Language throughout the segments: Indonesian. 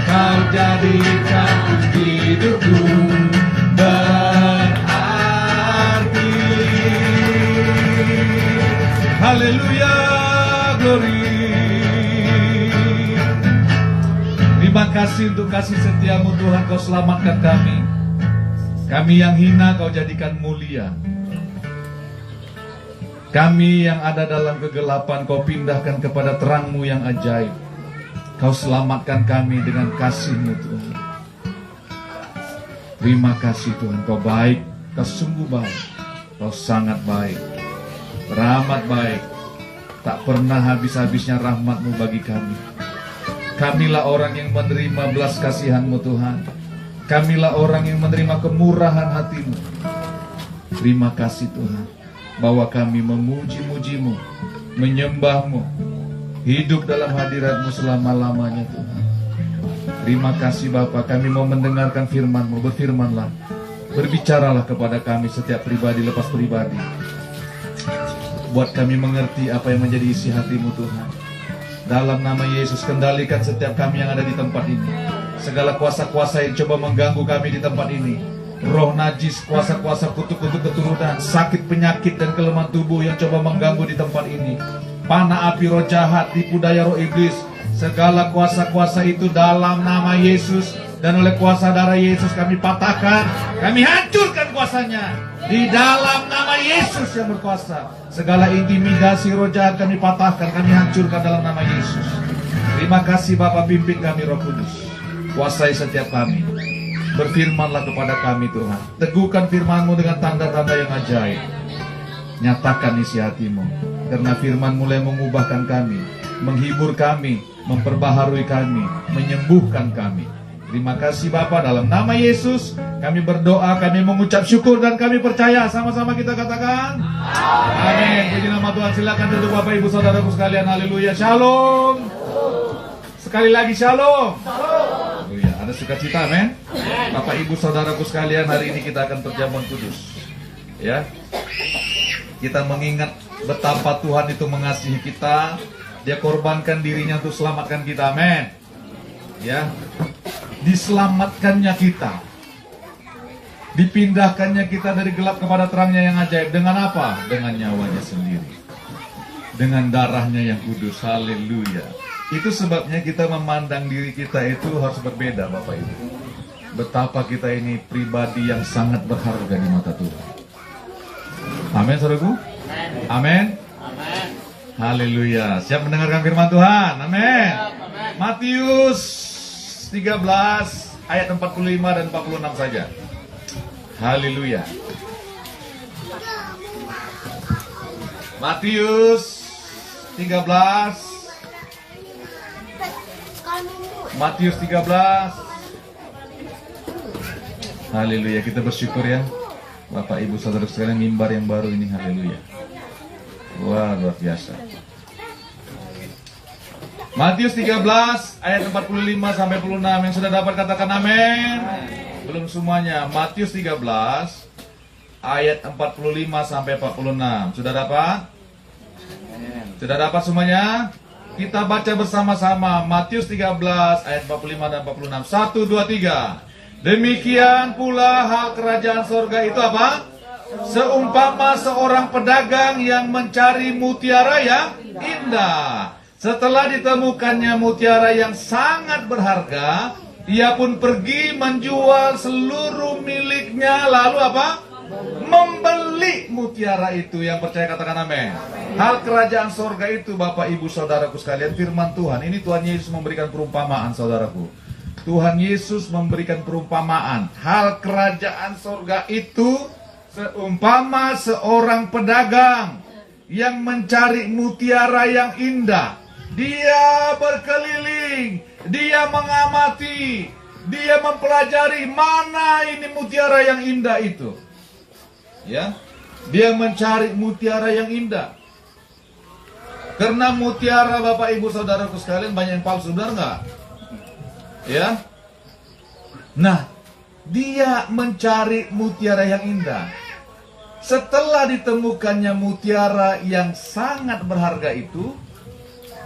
kau jadikan hidupku berarti. Haleluya, glory. Terima kasih untuk kasih setiamu Tuhan, kau selamatkan kami. Kami yang hina kau jadikan mulia. Kami yang ada dalam kegelapan kau pindahkan kepada terangmu yang ajaib. Kau selamatkan kami dengan kasih-Mu Tuhan. Terima kasih Tuhan, kau baik, kau sungguh baik, kau sangat baik, rahmat baik. Tak pernah habis-habisnya rahmat-Mu bagi kami. Kamilah orang yang menerima belas kasihan-Mu Tuhan. Kamilah orang yang menerima kemurahan hati-Mu. Terima kasih Tuhan, bahwa kami memuji-muji-Mu, menyembah-Mu, hidup dalam hadirat-Mu selama-lamanya Tuhan. Terima kasih Bapa, kami mau mendengarkan firman-Mu. Berfirmanlah, berbicaralah kepada kami setiap pribadi lepas pribadi. Buat kami mengerti apa yang menjadi isi hati-Mu Tuhan. Dalam nama Yesus, kendalikan setiap kami yang ada di tempat ini. Segala kuasa-kuasa yang coba mengganggu kami di tempat ini, roh najis, kuasa-kuasa kutuk-kutuk keturunan, sakit, penyakit, dan kelemahan tubuh yang coba mengganggu di tempat ini, panah api roh jahat, tipu daya roh iblis, segala kuasa-kuasa itu dalam nama Yesus dan oleh kuasa darah Yesus kami patahkan, kami hancurkan kuasanya di dalam nama Yesus yang berkuasa. Segala intimidasi roh jahat kami patahkan, kami hancurkan dalam nama Yesus. Terima kasih Bapa, pimpin kami Roh Kudus, kuasai setiap kami. Berfirmanlah kepada kami Tuhan, teguhkan firman-Mu dengan tanda-tanda yang ajaib. Nyatakan isi hati-Mu, karena firman mulai mengubahkan kami, menghibur kami, memperbaharui kami, menyembuhkan kami. Terima kasih Bapa, dalam nama Yesus kami berdoa, kami mengucap syukur dan kami percaya. Sama-sama kita katakan amin. Puji nama Tuhan. Silakan duduk Bapak Ibu Saudaraku sekalian. Haleluya, shalom. Sekali lagi shalom. Haleluya, ada sukacita, amin. Bapak Ibu Saudaraku sekalian, hari ini kita akan terjamuan kudus. Ya, kita mengingat betapa Tuhan itu mengasihi kita. Dia korbankan dirinya untuk selamatkan kita, amin. Ya, diselamatkannya kita, dipindahkannya kita dari gelap kepada terangnya yang ajaib. Dengan apa? Dengan nyawanya sendiri, dengan darahnya yang kudus. Haleluya. Itu sebabnya kita memandang diri kita itu harus berbeda Bapak Ibu. Betapa kita ini pribadi yang sangat berharga di mata Tuhan. Amin saudaraku. Amin. Haleluya. Siap mendengarkan firman Tuhan? Amin. Matius 13 ayat 45 dan 46 saja. Haleluya. Matius 13 Haleluya, kita bersyukur ya Bapak Ibu Saudara sekalian, mimbar yang baru ini. Haleluya. Wah, luar biasa. Matius 13 ayat 45 sampai 46. Yang sudah dapat katakan amin. Belum semuanya. Matius 13 ayat 45 sampai 46. Sudah dapat? Sudah dapat semuanya? Kita baca bersama-sama Matius 13 ayat 45 dan 46. 1, 2, 3. Demikian pula hal kerajaan sorga itu apa? Seumpama seorang pedagang yang mencari mutiara yang indah. Setelah ditemukannya mutiara yang sangat berharga, ia pun pergi menjual seluruh miliknya. Lalu apa? Membeli mutiara itu. Yang percaya katakan amin. Hal kerajaan sorga itu Bapak Ibu Saudaraku sekalian, firman Tuhan. Ini Tuhan Yesus memberikan perumpamaan saudaraku. Tuhan Yesus memberikan perumpamaan. Hal kerajaan sorga itu seumpama seorang pedagang yang mencari mutiara yang indah. Dia berkeliling, dia mengamati, dia mempelajari mana ini mutiara yang indah itu. Ya, dia mencari mutiara yang indah. Karena mutiara Bapak Ibu Saudaraku sekalian banyak yang palsu, benar nggak? Ya. Nah, dia mencari mutiara yang indah. Setelah ditemukannya mutiara yang sangat berharga itu,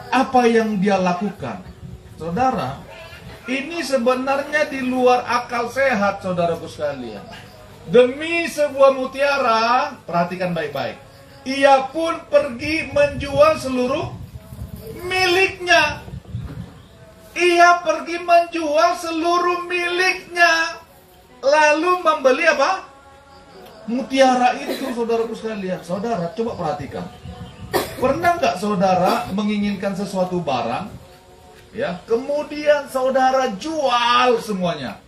apa yang dia lakukan? Saudara, ini sebenarnya di luar akal sehat, saudaraku sekalian. Demi sebuah mutiara, perhatikan baik-baik, ia pun pergi menjual seluruh miliknya. Ia pergi menjual seluruh miliknya, lalu membeli apa? Mutiara itu, saudaraku sekalian. Saudara, coba perhatikan. Pernah nggak saudara menginginkan sesuatu barang, ya, kemudian saudara jual semuanya?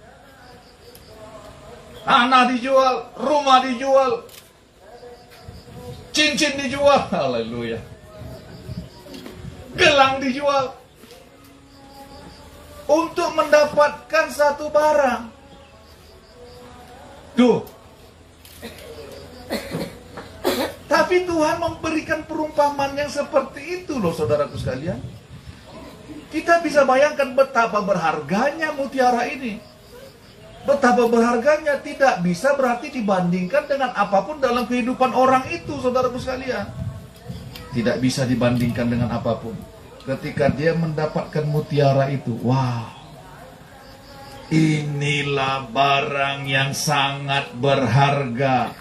Tanah dijual, rumah dijual, cincin dijual, haleluya, gelang dijual, untuk mendapatkan satu barang. Tuh. Tapi Tuhan memberikan perumpamaan yang seperti itu loh, saudaraku sekalian. Kita bisa bayangkan betapa berharganya mutiara ini. Betapa berharganya, tidak bisa berarti dibandingkan dengan apapun dalam kehidupan orang itu, saudaraku sekalian. Tidak bisa dibandingkan dengan apapun. Ketika dia mendapatkan mutiara itu, wow, inilah barang yang sangat berharga,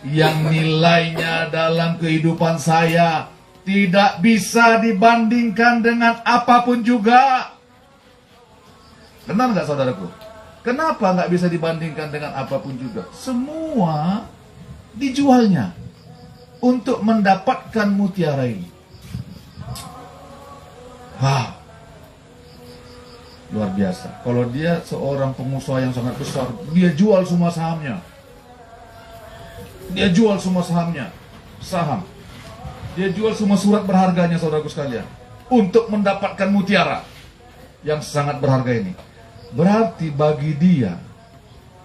yang nilainya dalam kehidupan saya tidak bisa dibandingkan dengan apapun juga. Benar nggak, saudaraku? Kenapa nggak bisa dibandingkan dengan apapun juga? Semua dijualnya untuk mendapatkan mutiara ini. Wow, luar biasa. Kalau dia seorang pengusaha yang sangat besar, dia jual semua sahamnya. Dia jual semua sahamnya, saham. Dia jual semua surat berharganya, saudaraku sekalian, untuk mendapatkan mutiara yang sangat berharga ini. Berarti bagi dia,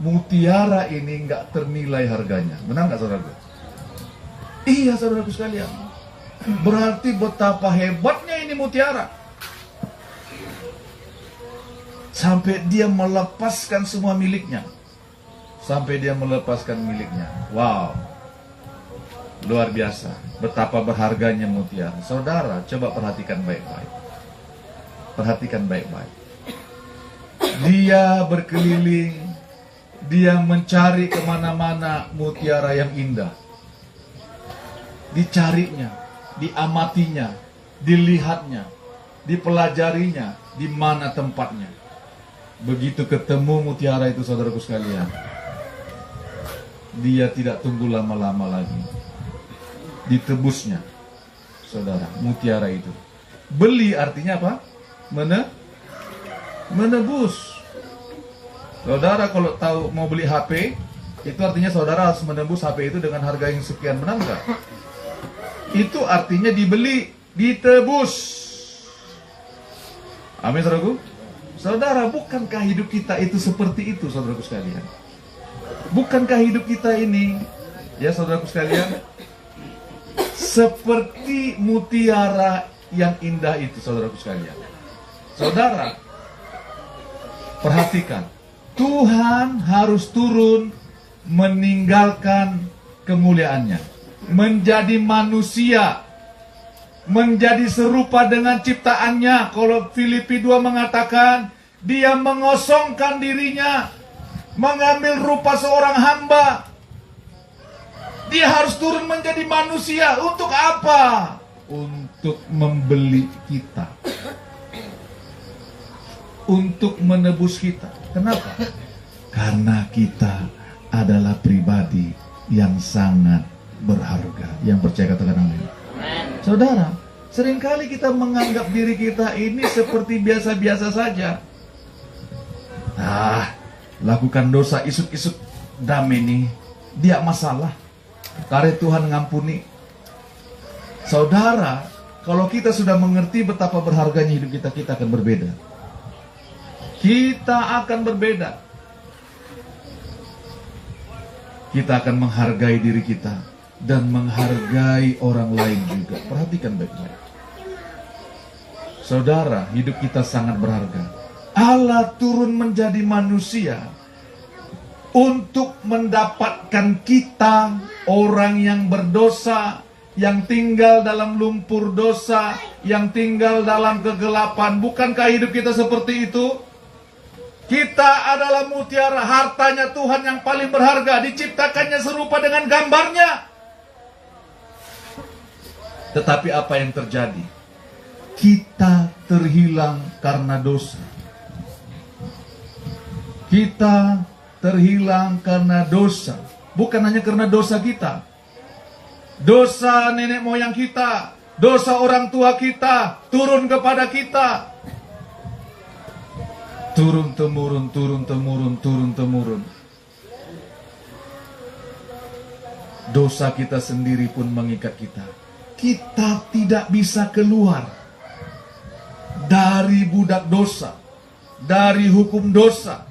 mutiara ini nggak ternilai harganya. Benar nggak, saudaraku? Iya, saudaraku sekalian. Berarti betapa hebatnya ini mutiara. Sampai dia melepaskan semua miliknya. Sampai dia melepaskan miliknya. Wow. Luar biasa. Betapa berharganya mutiara. Saudara, coba perhatikan baik-baik. Perhatikan baik-baik. Dia berkeliling. Dia mencari kemana-mana mutiara yang indah. Dicarinya. Diamatinya. Dilihatnya. Dipelajarinya. Di mana tempatnya. Begitu ketemu mutiara itu, saudaraku sekalian, dia tidak tunggu lama-lama lagi. Ditebusnya, saudara, mutiara itu. Beli artinya apa? Menebus. Saudara kalau tahu mau beli HP, itu artinya saudara harus menebus HP itu dengan harga yang sekian, benar nggak? Itu artinya dibeli, ditebus. Amin, saudaraku. Saudara, bukankah hidup kita itu seperti itu, saudaraku sekalian? Bukankah hidup kita ini, ya saudaraku sekalian, seperti mutiara yang indah itu, saudaraku sekalian? Saudara, perhatikan, Tuhan harus turun meninggalkan kemuliaannya, menjadi manusia, menjadi serupa dengan ciptaannya. Kalau Filipi 2 mengatakan, dia mengosongkan dirinya, mengambil rupa seorang hamba. Dia harus turun menjadi manusia. Untuk apa? Untuk membeli kita, untuk menebus kita. Kenapa? Karena kita adalah pribadi yang sangat berharga. Yang percaya katakan amin. Saudara, seringkali kita menganggap diri kita ini seperti biasa-biasa saja. Lakukan dosa isuk-isuk damai nih, dia masalah. Karena Tuhan ngampuni. Saudara, kalau kita sudah mengerti betapa berharganya hidup kita, kita akan berbeda. Kita akan berbeda. Kita akan menghargai diri kita dan menghargai orang lain juga. Perhatikan baik-baik. Saudara, hidup kita sangat berharga. Allah turun menjadi manusia untuk mendapatkan kita, orang yang berdosa, yang tinggal dalam lumpur dosa, yang tinggal dalam kegelapan. Bukankah hidup kita seperti itu? Kita adalah mutiara, hartanya Tuhan yang paling berharga, diciptakannya serupa dengan gambarnya. Tetapi apa yang terjadi? Kita terhilang karena dosa. Kita terhilang karena dosa. Bukan hanya karena dosa kita. Dosa nenek moyang kita, dosa orang tua kita, turun kepada kita. Turun temurun, turun temurun, turun temurun. Dosa kita sendiri pun mengikat kita. Kita tidak bisa keluar dari budak dosa, dari hukum dosa.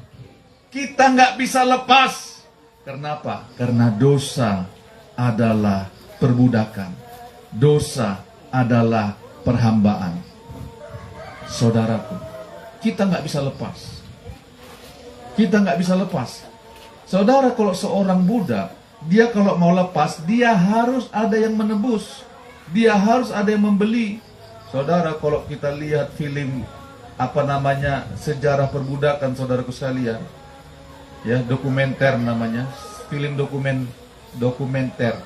Kita nggak bisa lepas. Kenapa? Karena dosa adalah perbudakan. Dosa adalah perhambaan. Saudaraku, kita nggak bisa lepas. Kita nggak bisa lepas. Saudara, kalau seorang budak, dia kalau mau lepas, dia harus ada yang menebus. Dia harus ada yang membeli. Saudara, kalau kita lihat film sejarah perbudakan, saudaraku sekalian, ya, dokumenter namanya, film dokumenter,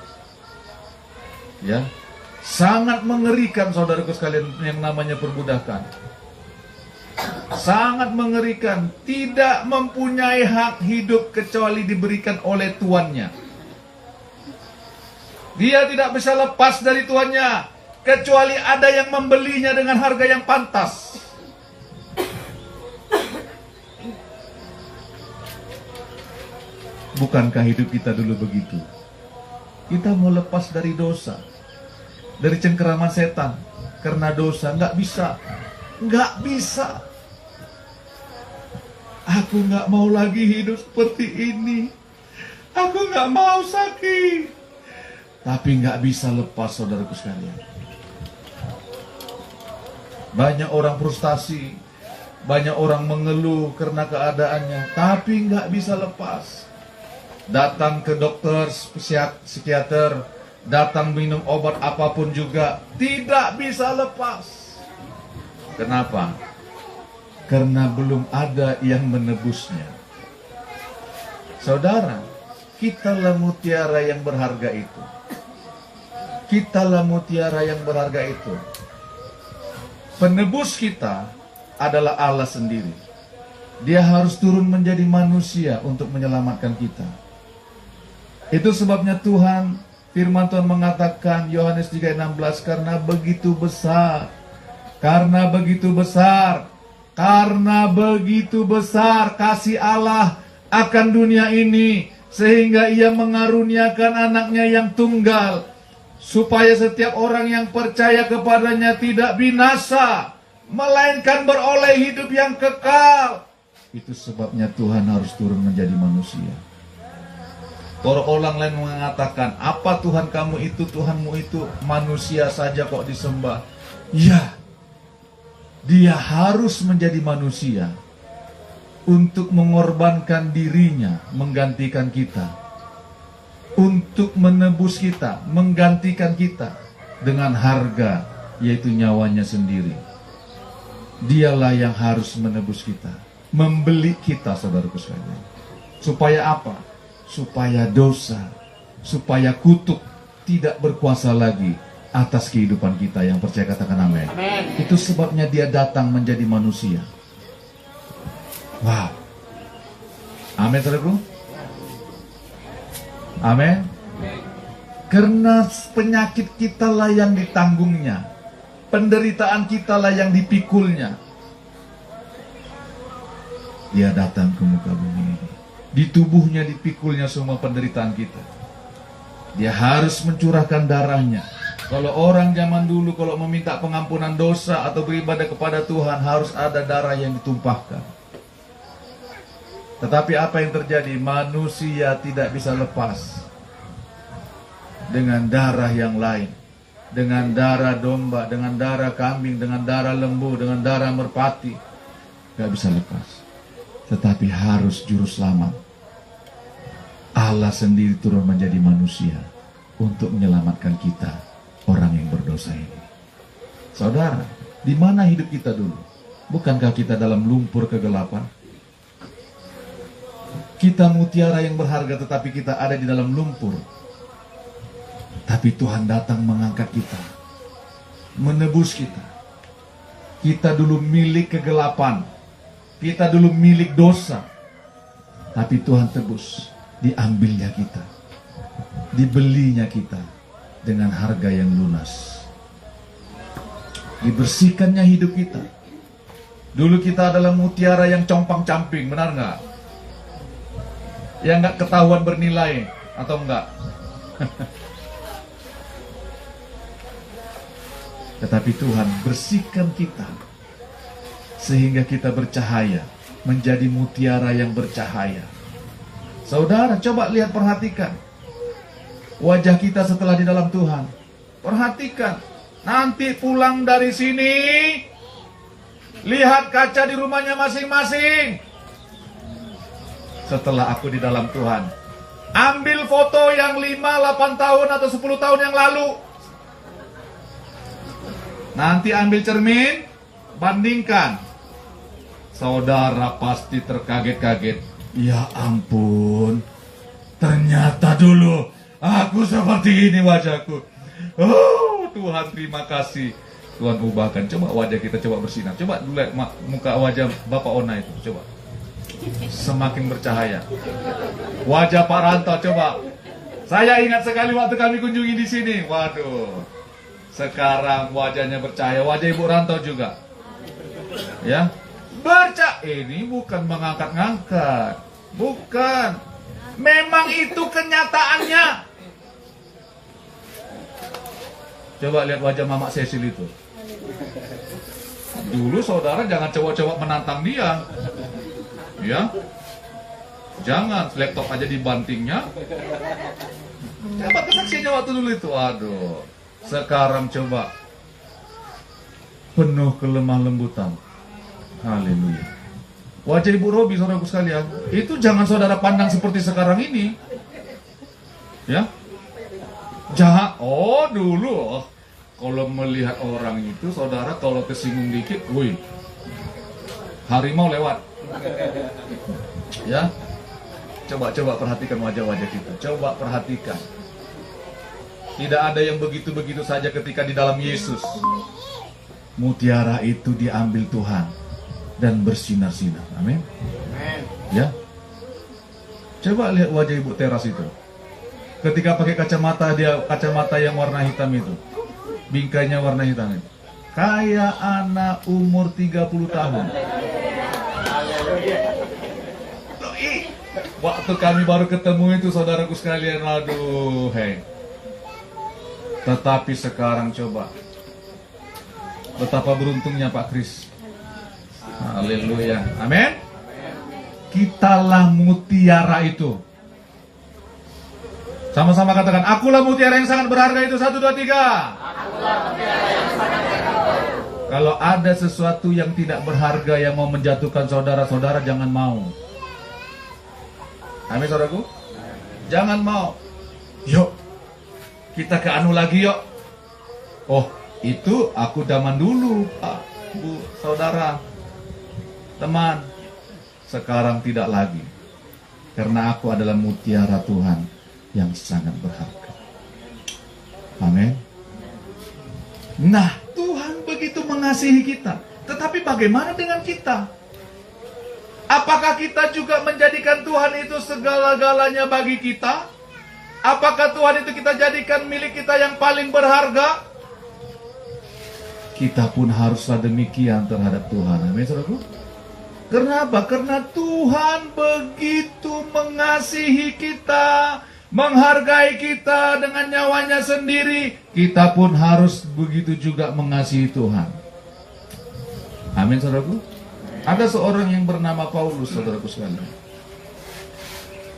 ya, sangat mengerikan saudaraku sekalian yang namanya perbudakan. Sangat mengerikan, tidak mempunyai hak hidup kecuali diberikan oleh tuannya. Dia tidak bisa lepas dari tuannya kecuali ada yang membelinya dengan harga yang pantas. Bukankah hidup kita dulu begitu? Kita mau lepas dari dosa, dari cengkeraman setan karena dosa, nggak bisa. Nggak bisa. Aku nggak mau lagi hidup seperti ini. Aku nggak mau sakit. Tapi nggak bisa lepas, saudaraku sekalian. Banyak orang frustasi, banyak orang mengeluh karena keadaannya, tapi nggak bisa lepas. Datang ke dokter, psikiater, datang minum obat apapun juga, tidak bisa lepas. Kenapa? Karena belum ada yang menebusnya. Saudara, kitalah mutiara yang berharga itu. Kitalah mutiara yang berharga itu. Penebus kita adalah Allah sendiri. Dia harus turun menjadi manusia untuk menyelamatkan kita. Itu sebabnya Tuhan, firman Tuhan mengatakan, Yohanes 3:16, karena begitu besar kasih Allah akan dunia ini, sehingga ia mengaruniakan anaknya yang tunggal, supaya setiap orang yang percaya kepadanya tidak binasa, melainkan beroleh hidup yang kekal. Itu sebabnya Tuhan harus turun menjadi manusia. Orang lain mengatakan, apa Tuhan kamu itu, Tuhanmu itu manusia saja kok disembah. Ya, dia harus menjadi manusia untuk mengorbankan dirinya, menggantikan kita. Untuk menebus kita, menggantikan kita dengan harga, yaitu nyawanya sendiri. Dialah yang harus menebus kita, membeli kita, saudaraku sekalian. Supaya apa? Supaya dosa, supaya kutuk tidak berkuasa lagi atas kehidupan kita. Yang percaya katakan amin. Itu sebabnya dia datang menjadi manusia. Wow. Amin, saudaraku. Amin. Karena penyakit kita lah yang ditanggungnya, penderitaan kita lah yang dipikulnya. Dia datang ke muka bumi ini. Di tubuhnya dipikulnya semua penderitaan kita. Dia harus mencurahkan darahnya. Kalau orang zaman dulu kalau meminta pengampunan dosa atau beribadah kepada Tuhan, harus ada darah yang ditumpahkan. Tetapi apa yang terjadi? Manusia tidak bisa lepas dengan darah yang lain, dengan darah domba, dengan darah kambing, dengan darah lembu, dengan darah merpati. Gak bisa lepas. Tetapi harus juru selamat. Allah sendiri turun menjadi manusia untuk menyelamatkan kita orang yang berdosa ini. Saudara, di mana hidup kita dulu? Bukankah kita dalam lumpur kegelapan? Kita mutiara yang berharga, tetapi kita ada di dalam lumpur. Tapi Tuhan datang mengangkat kita, menebus kita. Kita dulu milik kegelapan, kita dulu milik dosa, tapi Tuhan tebus, diambilnya kita, dibelinya kita dengan harga yang lunas. Dibersihkannya hidup kita. Dulu kita adalah mutiara yang compang-camping, benar nggak? Yang nggak ketahuan bernilai, atau enggak? Tetapi Tuhan bersihkan kita, sehingga kita bercahaya, menjadi mutiara yang bercahaya. Saudara, coba lihat, perhatikan wajah kita setelah di dalam Tuhan. Perhatikan, nanti pulang dari sini, lihat kaca di rumahnya masing-masing. Setelah aku di dalam Tuhan, ambil foto yang 5, 8 tahun atau 10 tahun yang lalu. Nanti ambil cermin, bandingkan. Saudara pasti terkaget-kaget. Ya ampun, ternyata dulu aku seperti ini wajahku. Oh Tuhan, terima kasih. Tuhan ubahkan. Coba wajah kita coba bersinar. Coba dulu lihat muka wajah Bapak Ona itu. Coba. Semakin bercahaya. Wajah Pak Ranto, coba. Saya ingat sekali waktu kami kunjungi di sini. Waduh. Sekarang wajahnya bercahaya. Wajah Ibu Ranto juga. Ya. Ini bukan mengangkat-ngangkat. Bukan. Memang itu kenyataannya. Coba lihat wajah Mama Cecil itu. Dulu saudara jangan coba-coba menantang dia. Ya, jangan laptop aja dibantingnya. Coba kesaksiannya waktu dulu itu. Aduh, sekarang coba penuh kelemah lembutan. Haleluya. Wajah Ibu Robi, saudaraku sekalian, itu jangan saudara pandang seperti sekarang ini. Ya, jahat. Oh dulu, kalau melihat orang itu, saudara kalau kesinggung dikit, woi, harimau lewat. Ya, coba perhatikan wajah-wajah kita. Coba perhatikan. Tidak ada yang begitu-begitu saja ketika di dalam Yesus. Mutiara itu diambil Tuhan dan bersinar-sinar. Amin. Ya. Coba lihat wajah Ibu Teras itu. Ketika pakai kacamata, dia kacamata yang warna hitam itu. Bingkainya warna hitam itu. Kayak anak umur 30 tahun. Waktu kami baru ketemu itu, saudaraku sekalian, aduh, hei. Tetapi sekarang coba, betapa beruntungnya Pak Kris. Haleluya, amin. Kitalah mutiara itu. Sama-sama katakan, akulah mutiara yang sangat berharga itu. 1, 2, 3. Akulah mutiara yang sangat berharga. Kalau ada sesuatu yang tidak berharga yang mau menjatuhkan saudara-saudara, jangan mau. Amin, saudaraku. Jangan mau. Yuk, kita ke anu lagi yuk. Oh, itu aku zaman dulu, Pak, Bu, saudara, teman. Sekarang tidak lagi. Karena aku adalah mutiara Tuhan yang sangat berharga. Amin. Nah, Tuhan begitu mengasihi kita. Tetapi bagaimana dengan kita? Apakah kita juga menjadikan Tuhan itu segala-galanya bagi kita? Apakah Tuhan itu kita jadikan milik kita yang paling berharga? Kita pun haruslah demikian terhadap Tuhan. Amin, saudaraku. Kenapa? Karena Tuhan begitu mengasihi kita, menghargai kita dengan nyawanya sendiri. Kita pun harus begitu juga mengasihi Tuhan. Amin, saudaraku. Ada seorang yang bernama Paulus, saudaraku sekalian.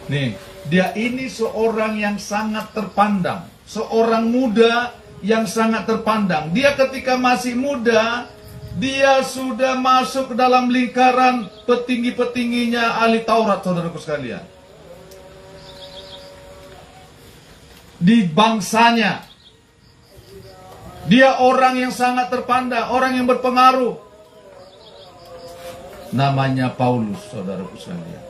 Nih, dia ini seorang yang sangat terpandang. Seorang muda yang sangat terpandang. Dia ketika masih muda, dia sudah masuk ke dalam lingkaran petinggi-petingginya ahli Taurat, saudaraku sekalian. Di bangsanya. Dia orang yang sangat terpandang, orang yang berpengaruh. Namanya Paulus, saudaraku sekalian.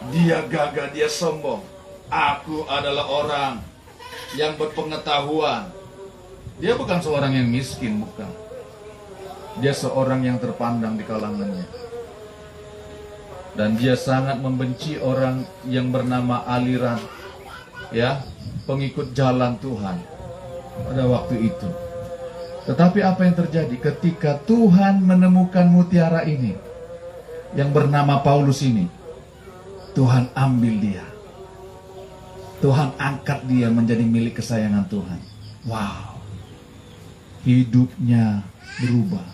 Dia gagah, dia sombong. Aku adalah orang yang berpengetahuan. Dia bukan seorang yang miskin, bukan. Dia seorang yang terpandang di kalangannya. Dan dia sangat membenci orang yang bernama aliran, ya, pengikut jalan Tuhan pada waktu itu. Tetapi apa yang terjadi ketika Tuhan menemukan mutiara ini, yang bernama Paulus ini? Tuhan ambil dia. Tuhan angkat dia menjadi milik kesayangan Tuhan. Wow. Hidupnya berubah.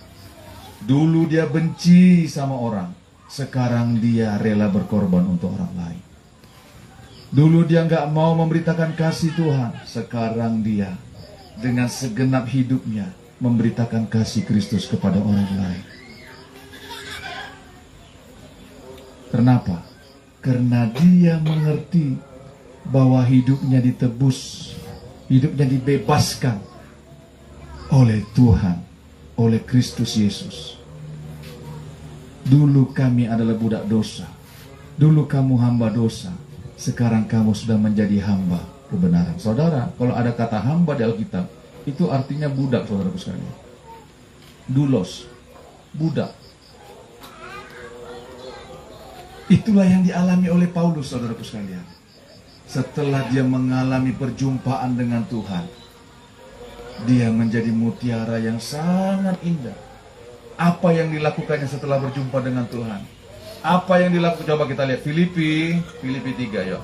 Dulu dia benci sama orang, sekarang dia rela berkorban untuk orang lain. Dulu dia nggak mau memberitakan kasih Tuhan, sekarang dia dengan segenap hidupnya memberitakan kasih Kristus kepada orang lain. Kenapa? Karena dia mengerti bahwa hidupnya ditebus, hidupnya dibebaskan oleh Tuhan, oleh Kristus Yesus. Dulu kami adalah budak dosa, dulu kamu hamba dosa, sekarang kamu sudah menjadi hamba kebenaran. Saudara, kalau ada kata hamba di Alkitab, itu artinya budak, saudaraku sekalian. Doulos, budak. Itulah yang dialami oleh Paulus, saudaraku sekalian. Setelah dia mengalami perjumpaan dengan Tuhan, dia menjadi mutiara yang sangat indah. Apa yang dilakukannya setelah berjumpa dengan Tuhan? Apa yang dilakukan? Coba kita lihat Filipi 3, yuk.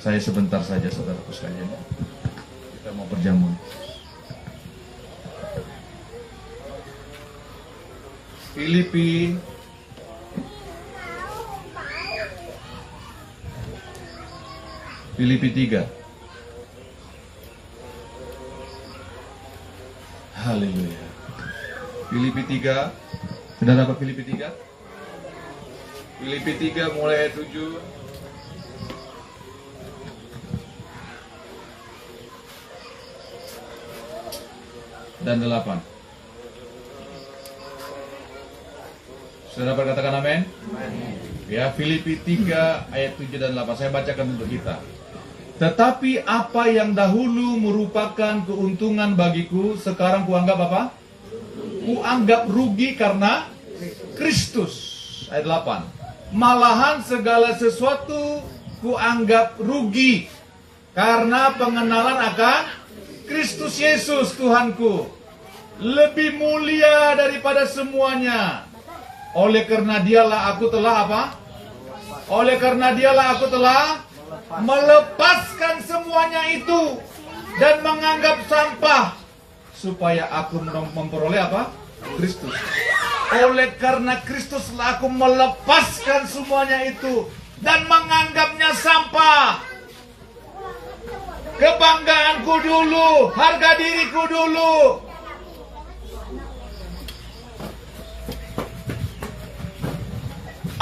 Saya sebentar saja, saudaraku sekalian. Kita mau berjamun. Filipi 3. Haleluya. Filipi 3. Sudah dapat Filipi 3? Filipi 3 mulai ayat 7. Dan 8. Sudah dapat katakan amin? Ya, Filipi 3 ayat 7 dan 8. Saya bacakan untuk kita. Tetapi apa yang dahulu merupakan keuntungan bagiku, sekarang kuanggap apa? Kuanggap rugi karena Kristus. Ayat 8. Malahan segala sesuatu kuanggap rugi karena pengenalan akan Kristus Yesus Tuhanku. Lebih mulia daripada semuanya. Oleh karena dialah aku telah apa? Oleh karena dialah aku telah melepaskan semuanya itu dan menganggap sampah supaya aku memperoleh apa? Kristus. Oleh karena Kristuslah aku melepaskan semuanya itu dan menganggapnya sampah. Kebanggaanku dulu, harga diriku dulu.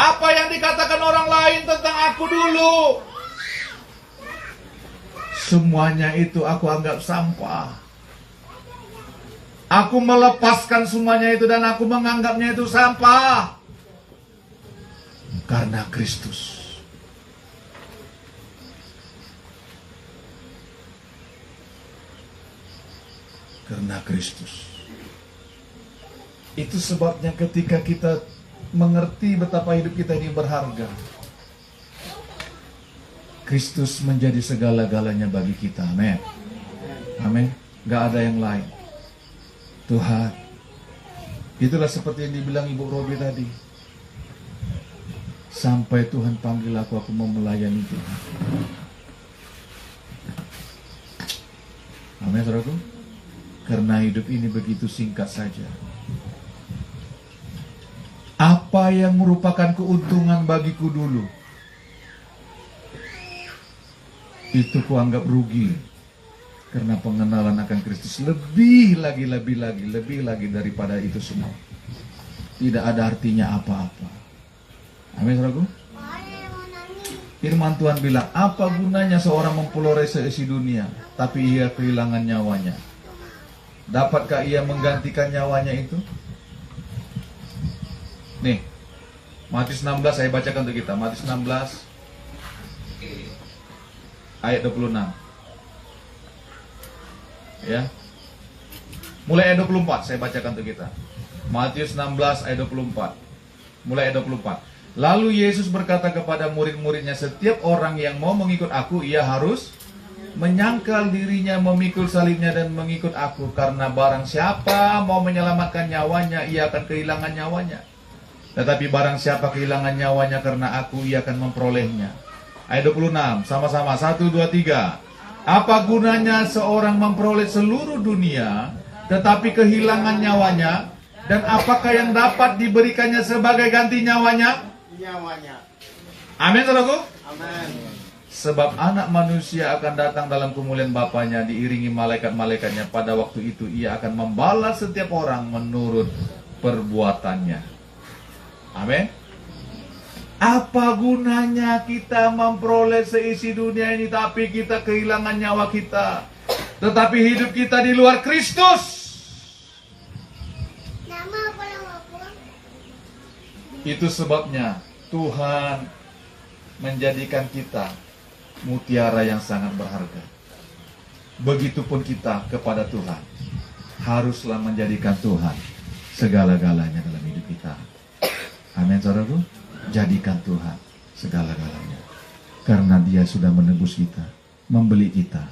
Apa yang dikatakan orang lain tentang aku dulu, semuanya itu aku anggap sampah. Aku melepaskan semuanya itu dan aku menganggapnya itu sampah. Karena Kristus. Karena Kristus. Itu sebabnya ketika kita mengerti betapa hidup kita ini berharga, Kristus menjadi segala-galanya bagi kita. Amin. Amin. Gak ada yang lain. Tuhan. Itulah seperti yang dibilang Ibu Robi tadi. Sampai Tuhan panggil aku mau melayani Tuhan. Amin, saudaraku. Karena hidup ini begitu singkat saja. Apa yang merupakan keuntungan bagiku dulu, itu kuanggap rugi karena pengenalan akan Kristus. Lebih lagi daripada itu semua. Tidak ada artinya apa-apa. Amin, saudaraku. Firman Tuhan bilang, apa gunanya seorang memperoleh seisi dunia, tapi ia kehilangan nyawanya? Dapatkah ia menggantikan nyawanya itu? Nih, Matius 16 saya bacakan untuk kita. Matius 16 ayat 26. Ya. Mulai ayat 24 saya bacakan untuk kita. Matius 16 ayat 24. Mulai ayat 24. Lalu Yesus berkata kepada murid-muridnya, setiap orang yang mau mengikut aku, ia harus menyangkal dirinya, memikul salibnya dan mengikut aku. Karena barang siapa mau menyelamatkan nyawanya, ia akan kehilangan nyawanya. Tetapi barang siapa kehilangan nyawanya karena aku, ia akan memperolehnya. Ayat 26, sama-sama, 1, 2, 3. Apa gunanya seorang memperoleh seluruh dunia, tetapi kehilangan nyawanya? Dan apakah yang dapat diberikannya sebagai ganti nyawanya? Amin, saudaraku. Amin. Sebab anak manusia akan datang dalam kemuliaan Bapanya, diiringi malaikat-malaikatnya. Pada waktu itu ia akan membalas setiap orang menurut perbuatannya. Amin. Apa gunanya kita memperoleh seisi dunia ini, tapi kita kehilangan nyawa kita, tetapi hidup kita di luar Kristus? Itu sebabnya Tuhan menjadikan kita mutiara yang sangat berharga. Begitupun kita kepada Tuhan, haruslah menjadikan Tuhan segala-galanya dalam hidup kita. Amin, saudaraku. Jadikan Tuhan segala-galanya, karena Dia sudah menebus kita, membeli kita.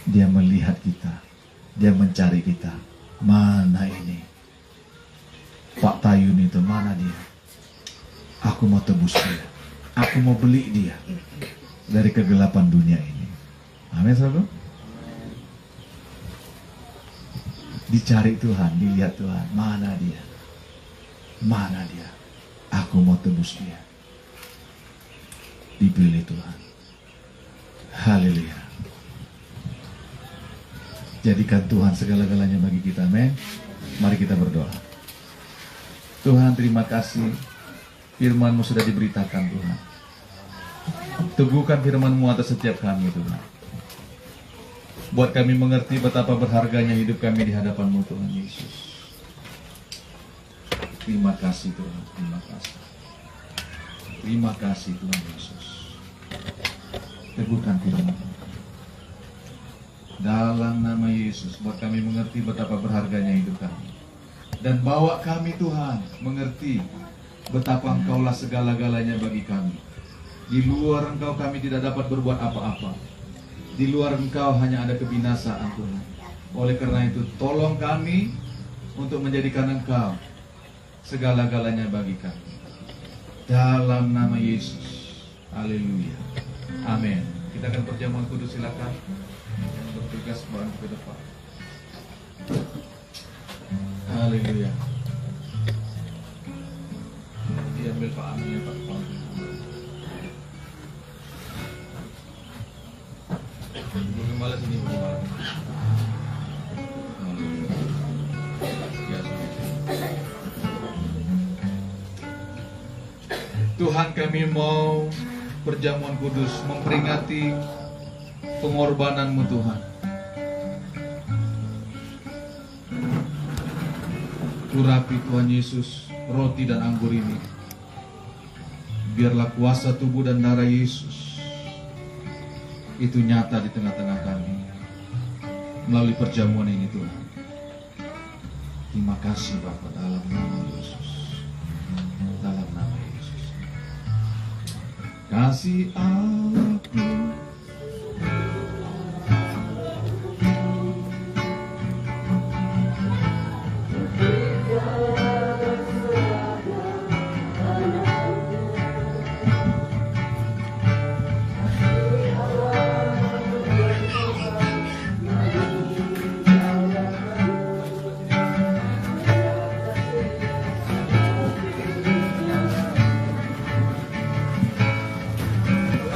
Dia melihat kita, Dia mencari kita. Mana ini Pak Tayun itu, mana dia? Aku mau tebus dia, aku mau beli dia dari kegelapan dunia ini. Amin, saudara. Dicari Tuhan, dilihat Tuhan, mana dia? Mana dia? Aku mau tebus dia. Dipilih Tuhan. Haleluya. Jadikan Tuhan segala-galanya bagi kita. Amin. Mari kita berdoa. Tuhan, terima kasih firman-Mu sudah diberitakan, Tuhan. Teguhkan firman-Mu atas setiap kami, Tuhan. Buat kami mengerti betapa berharganya hidup kami di hadapan-Mu, Tuhan Yesus. Terima kasih, Tuhan. Terima kasih. Terima kasih, Tuhan Yesus. Teguhkan firman-Mu. Dalam nama Yesus, buat kami mengerti betapa berharganya hidup kami. Dan bawa kami, Tuhan, mengerti betapa Engkaulah segala-galanya bagi kami. Di luar Engkau kami tidak dapat berbuat apa-apa. Di luar Engkau hanya ada kebinasaan, Tuhan. Oleh karena itu, tolong kami untuk menjadikan Engkau segala-galanya bagi kami. Dalam nama Yesus. Haleluya. Amin. Kita akan perjamuan kudus, silakan. Yang bertugas bantu ke depan. Haleluya. Diambil Pak Amin ya Pak. Gembala sini, gembala. Ya, Tuhan, kami mau perjamuan kudus memperingati pengorbanan-Mu, Tuhan. Urapi Tuhan Yesus roti dan anggur ini. Biarlah kuasa tubuh dan darah Yesus itu nyata di tengah-tengah kami melalui perjamuan ini, Tuhan. Terima kasih Bapa, dalam nama Yesus. Dalam nama Yesus. Kasih aku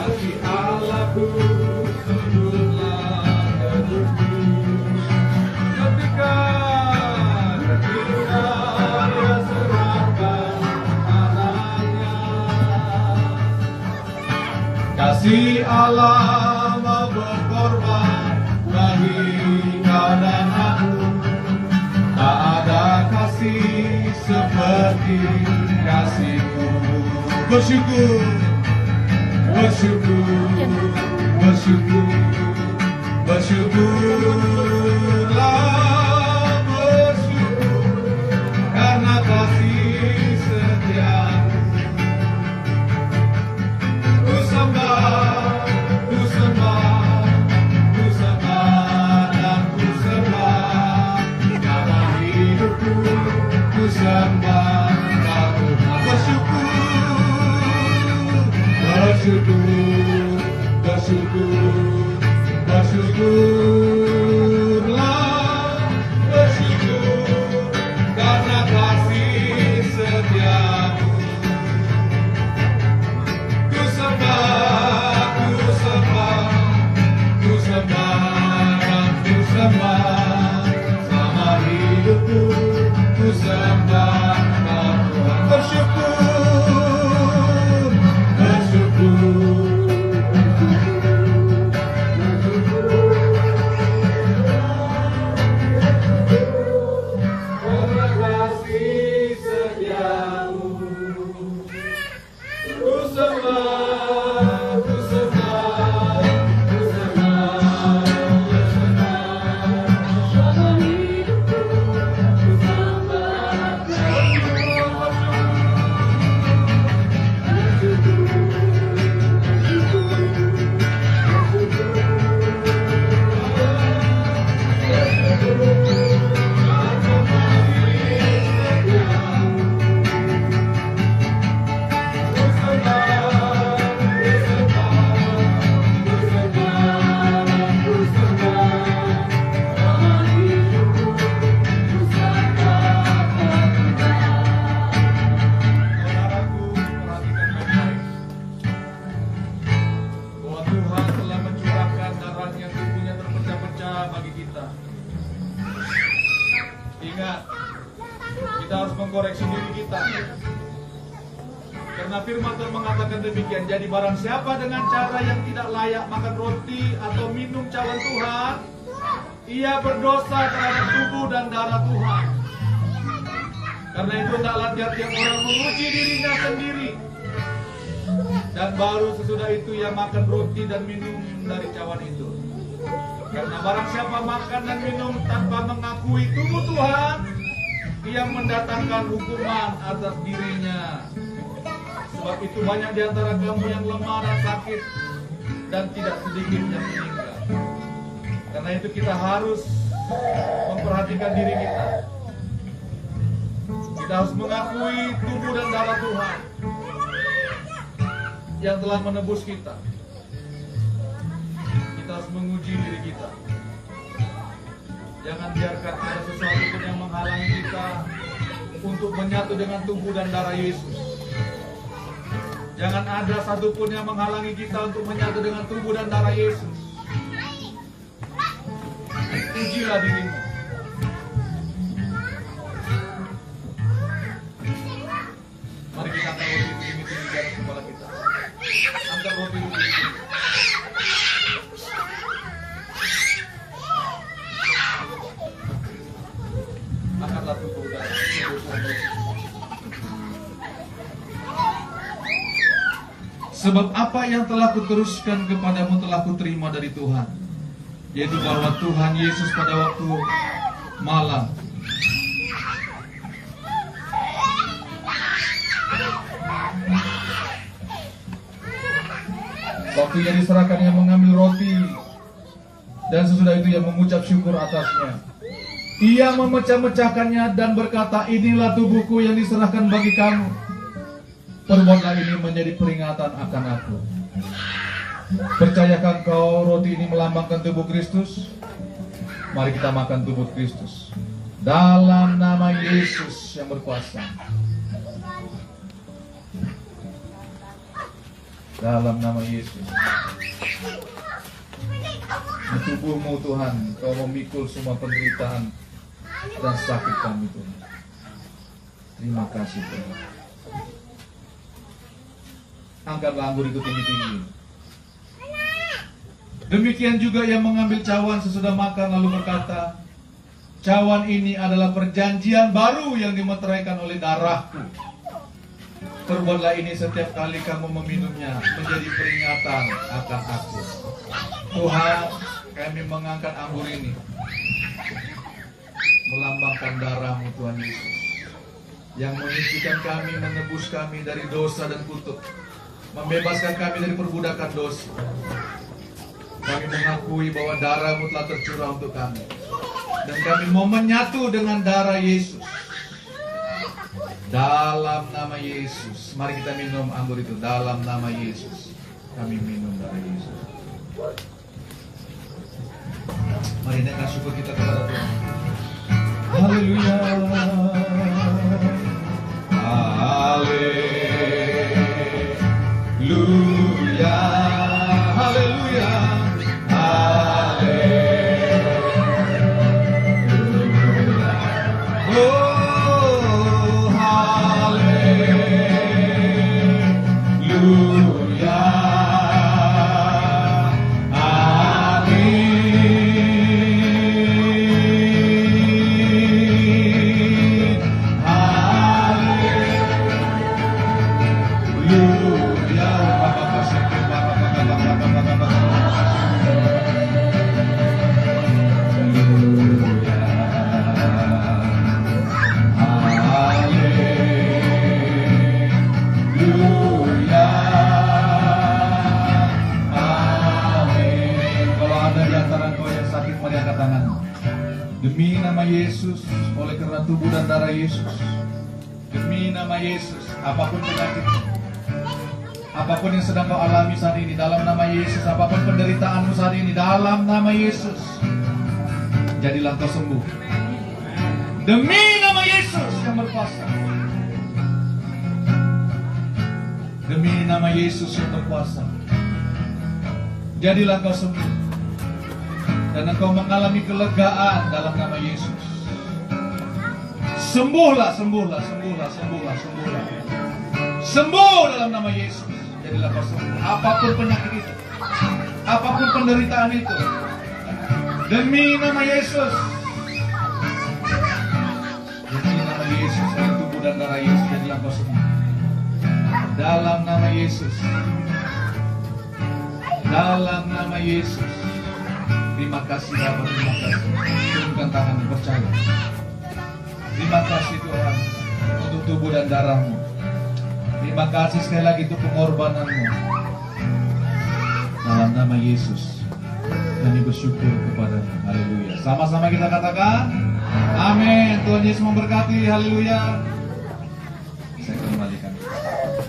kasih Kasih Allah mau berkorban bagi kau dan aku. Tak ada kasih seperti kasih-Mu. Bersyukur, bersyukur, bersyukur, bersyukurlah, bersyukur karena kasih setia-Mu. Ku sembah, ku sembah, ku sembah dan ku sembah karena hidupku, ku sembah kau. Bersyukur, bersyukur, bersyukurlah, bersyukur karena kasih setia-Mu. Ku sembah, ku sembah, ku sembah dan ku sembah selama hidupku, ku sembah kau Tuhan. Bersyukur, bersyukur. Mengkoreksi diri kita, karena firman Tuhan mengatakan demikian. Jadi barang siapa dengan cara yang tidak layak makan roti atau minum cawan Tuhan, ia berdosa terhadap tubuh dan darah Tuhan. Karena itu hendaklah tiap-tiap orang menguji dirinya sendiri, dan baru sesudah itu ia makan roti dan minum dari cawan itu. Karena barang siapa makan dan minum tanpa mengakui tubuh Tuhan, ia mendatangkan hukuman atas dirinya. Sebab itu banyak di antara kamu yang lemah dan sakit, dan tidak sedikit yang meninggal. Karena itu kita harus memperhatikan diri kita. Kita harus mengakui tubuh dan darah Tuhan yang telah menebus kita. Kita harus menguji diri kita. Jangan biarkan ada sesuatu pun yang menghalangi kita untuk menyatu dengan tubuh dan darah Yesus. Jangan ada satupun yang menghalangi kita untuk menyatu dengan tubuh dan darah Yesus. Ujilah dirimu. Mari kita angkat roti tinggi-tinggi di atas kepala kita. Angkat roti tinggi-tinggi. Angkatlah tubuh dan sebab apa yang telah kuteruskan kepadamu telah kuterima dari Tuhan, yaitu bahwa Tuhan Yesus pada waktu malam waktu ia diserahkan, ia mengambil roti, dan sesudah itu ia mengucap syukur atasnya. Ia memecah-mecahkannya dan berkata, inilah tubuhku yang diserahkan bagi kamu. Perbuatlah ini menjadi peringatan akan aku. Percayakan kau roti ini melambangkan tubuh Kristus? Mari kita makan tubuh Kristus. Dalam nama Yesus yang berkuasa. Dalam nama Yesus. Di tubuhmu Tuhan, kau memikul semua penderitaan dan sakit kami Tuhan. Terima kasih Tuhan. Angkatlah anggur itu tinggi-tinggi. Demikian juga ia mengambil cawan sesudah makan lalu berkata, cawan ini adalah perjanjian baru yang dimeteraikan oleh darahku. Perbuatlah ini setiap kali kamu meminumnya menjadi peringatan akan aku. Tuhan, kami mengangkat anggur ini melambangkan darah-Mu Tuhan Yesus, yang menyucikan kami, menebus kami dari dosa dan kutuk, membebaskan kami dari perbudakan dosa. Kami mengakui bahwa darah-Mu telah tercurah untuk kami, dan kami mau menyatu dengan darah Yesus. Dalam nama Yesus, mari kita minum anggur itu. Dalam nama Yesus, kami minum darah Yesus. Mari naikkan syukur kita kepada Tuhan. Haleluya, haleluya, haleluya, haleluya. Oh, haleluya. Demi nama Yesus, oleh karena tubuh dan darah Yesus, demi nama Yesus, apapun penyakit, apapun yang sedang kau alami saat ini, dalam nama Yesus, apapun penderitaanmu saat ini, dalam nama Yesus, jadilah kau sembuh. Demi nama Yesus yang berkuasa, demi nama Yesus yang berkuasa, jadilah kau sembuh. Dan engkau mengalami kelegaan dalam nama Yesus. Sembuhlah, sembuhlah, sembuhlah, sembuhlah, sembuhlah. Sembuh dalam nama Yesus. Jadilah kau sembuh. Apapun penyakit itu, apapun penderitaan itu, demi nama Yesus. Demi nama Yesus, oleh tubuh dan darah Yesus, jadilah kau sembuh. Dalam nama Yesus. Dalam nama Yesus. Terima kasih Bapa, terima kasih. Turunkan tangan, percaya. Terima kasih Tuhan untuk tubuh dan darah-Mu. Terima kasih sekali lagi untuk pengorbanan-Mu. Dalam nama Yesus kami bersyukur kepada-Mu. Haleluya. Sama-sama kita katakan amin. Tuhan Yesus memberkati. Haleluya. Saya kembalikan.